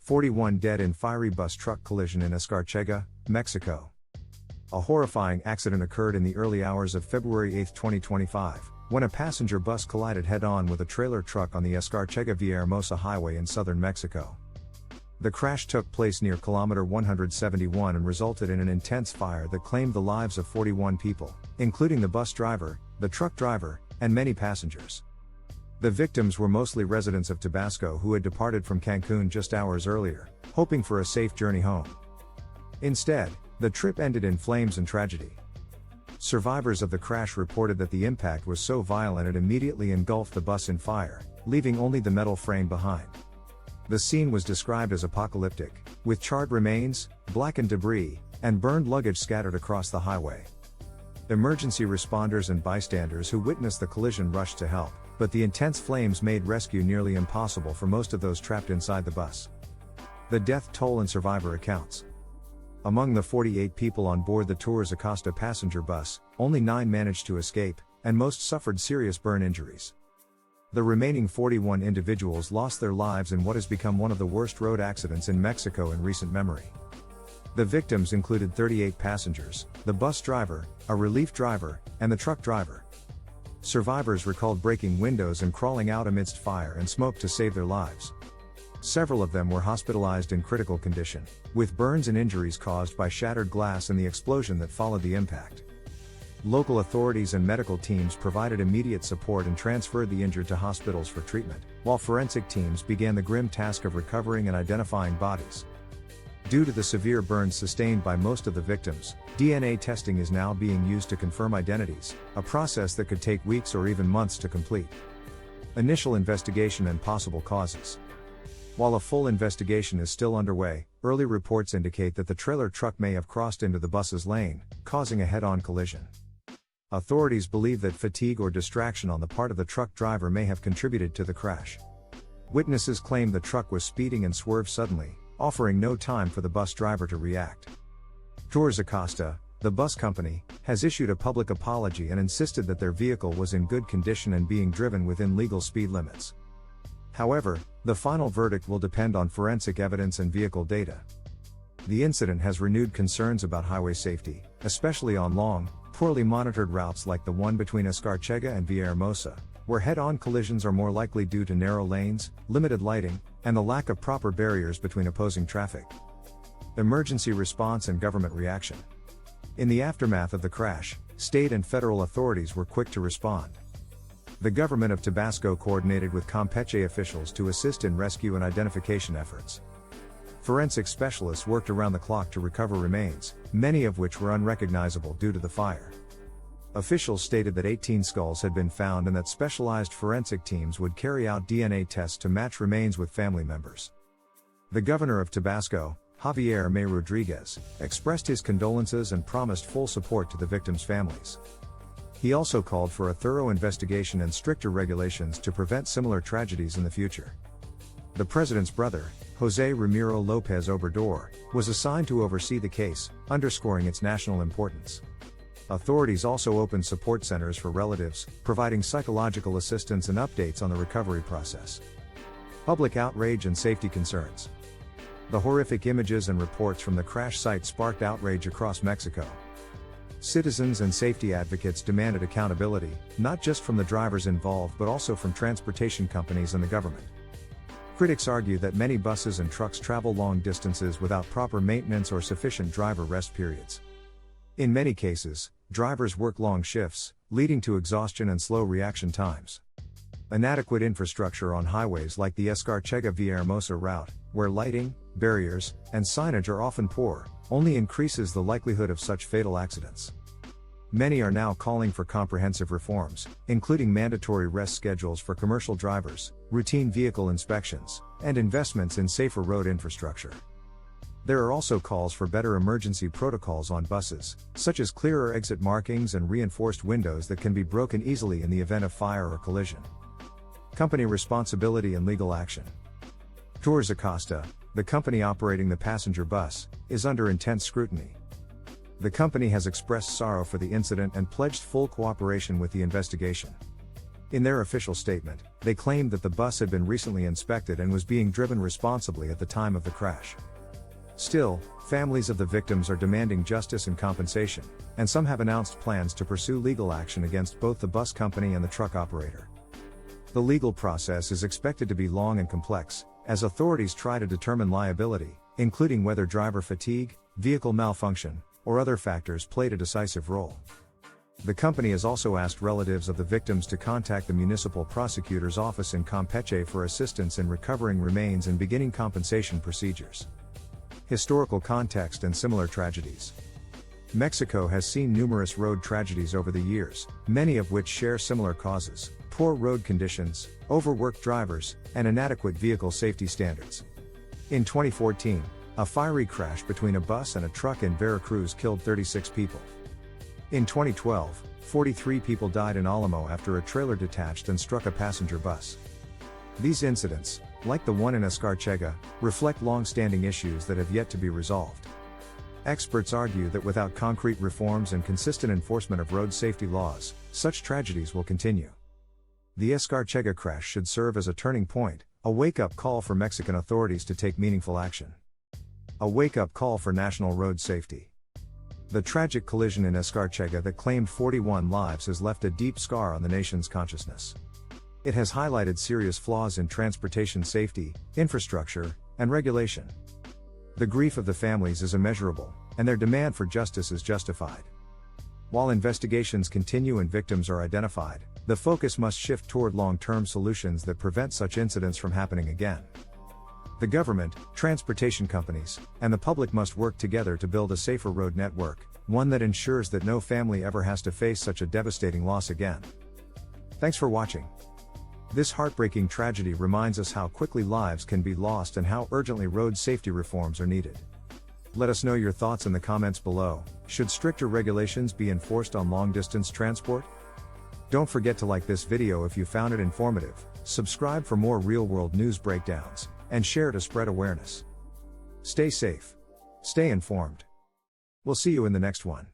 41 dead in fiery bus truck collision in Escárcega, Mexico. A horrifying accident occurred in the early hours of February 8, 2025, when a passenger bus collided head-on with a trailer truck on the Escárcega-Villahermosa highway in southern Mexico. The crash took place near kilometer 171 and resulted in an intense fire that claimed the lives of 41 people, including the bus driver, the truck driver, and many passengers. The victims were mostly residents of Tabasco who had departed from Cancún just hours earlier, hoping for a safe journey home. Instead, the trip ended in flames and tragedy. Survivors of the crash reported that the impact was so violent it immediately engulfed the bus in fire, leaving only the metal frame behind. The scene was described as apocalyptic, with charred remains, blackened debris, and burned luggage scattered across the highway. Emergency responders and bystanders who witnessed the collision rushed to help, but the intense flames made rescue nearly impossible for most of those trapped inside the bus. The death toll and survivor accounts. Among the 48 people on board the Tours Acosta passenger bus, only 9 managed to escape, and most suffered serious burn injuries. The remaining 41 individuals lost their lives in what has become one of the worst road accidents in Mexico in recent memory. The victims included 38 passengers, the bus driver, a relief driver, and the truck driver. Survivors recalled breaking windows and crawling out amidst fire and smoke to save their lives. Several of them were hospitalized in critical condition, with burns and injuries caused by shattered glass and the explosion that followed the impact. Local authorities and medical teams provided immediate support and transferred the injured to hospitals for treatment, while forensic teams began the grim task of recovering and identifying bodies. Due to the severe burns sustained by most of the victims, DNA testing is now being used to confirm identities, a process that could take weeks or even months to complete. Initial investigation and possible causes. While a full investigation is still underway, early reports indicate that the trailer truck may have crossed into the bus's lane, causing a head-on collision. Authorities believe that fatigue or distraction on the part of the truck driver may have contributed to the crash. Witnesses claim the truck was speeding and swerved suddenly, offering no time for the bus driver to react. Tours Acosta, the bus company, has issued a public apology and insisted that their vehicle was in good condition and being driven within legal speed limits. However, the final verdict will depend on forensic evidence and vehicle data. The incident has renewed concerns about highway safety, especially on long, poorly monitored routes like the one between Escárcega and Villahermosa, where head-on collisions are more likely due to narrow lanes, limited lighting, and the lack of proper barriers between opposing traffic. Emergency response and government reaction. In the aftermath of the crash, state and federal authorities were quick to respond. The government of Tabasco coordinated with Campeche officials to assist in rescue and identification efforts. Forensic specialists worked around the clock to recover remains, many of which were unrecognizable due to the fire. Officials stated that 18 skulls had been found and that specialized forensic teams would carry out DNA tests to match remains with family members. The governor of Tabasco, Javier May Rodriguez, expressed his condolences and promised full support to the victims' families. He also called for a thorough investigation and stricter regulations to prevent similar tragedies in the future. The president's brother, José Ramiro López Obrador, was assigned to oversee the case, underscoring its national importance. Authorities also opened support centers for relatives, providing psychological assistance and updates on the recovery process. Public outrage and safety concerns. The horrific images and reports from the crash site sparked outrage across Mexico. Citizens and safety advocates demanded accountability, not just from the drivers involved but also from transportation companies and the government. Critics argue that many buses and trucks travel long distances without proper maintenance or sufficient driver rest periods. In many cases, drivers work long shifts, leading to exhaustion and slow reaction times. Inadequate infrastructure on highways like the Escárcega-Villahermosa route, where lighting, barriers, and signage are often poor, only increases the likelihood of such fatal accidents. Many are now calling for comprehensive reforms, including mandatory rest schedules for commercial drivers, routine vehicle inspections, and investments in safer road infrastructure. There are also calls for better emergency protocols on buses, such as clearer exit markings and reinforced windows that can be broken easily in the event of fire or collision. Company responsibility and legal action. Tours Acosta, the company operating the passenger bus, is under intense scrutiny. The company has expressed sorrow for the incident and pledged full cooperation with the investigation. In their official statement, they claimed that the bus had been recently inspected and was being driven responsibly at the time of the crash. Still, families of the victims are demanding justice and compensation, and some have announced plans to pursue legal action against both the bus company and the truck operator. The legal process is expected to be long and complex, as authorities try to determine liability, including whether driver fatigue, vehicle malfunction, or other factors played a decisive role. The company has also asked relatives of the victims to contact the municipal prosecutor's office in Campeche for assistance in recovering remains and beginning compensation procedures. Historical context and similar tragedies. Mexico has seen numerous road tragedies over the years, many of which share similar causes: poor road conditions, overworked drivers, and inadequate vehicle safety standards. In 2014, a fiery crash between a bus and a truck in Veracruz killed 36 people. In 2012, 43 people died in Alamo after a trailer detached and struck a passenger bus. These incidents, like the one in Escárcega, reflect long-standing issues that have yet to be resolved. Experts argue that without concrete reforms and consistent enforcement of road safety laws, such tragedies will continue. The Escárcega crash should serve as a turning point, a wake-up call for Mexican authorities to take meaningful action. A wake-up call for national road safety. The tragic collision in Escárcega that claimed 41 lives has left a deep scar on the nation's consciousness. It has highlighted serious flaws in transportation safety, infrastructure, and regulation. The grief of the families is immeasurable, and their demand for justice is justified. While investigations continue and victims are identified, the focus must shift toward long-term solutions that prevent such incidents from happening again. The government, transportation companies, and the public must work together to build a safer road network, one that ensures that no family ever has to face such a devastating loss again. Thanks for watching. This heartbreaking tragedy reminds us how quickly lives can be lost and how urgently road safety reforms are needed. Let us know your thoughts in the comments below. Should stricter regulations be enforced on long-distance transport? Don't forget to like this video if you found it informative, subscribe for more real-world news breakdowns, and share to spread awareness. Stay safe. Stay informed. We'll see you in the next one.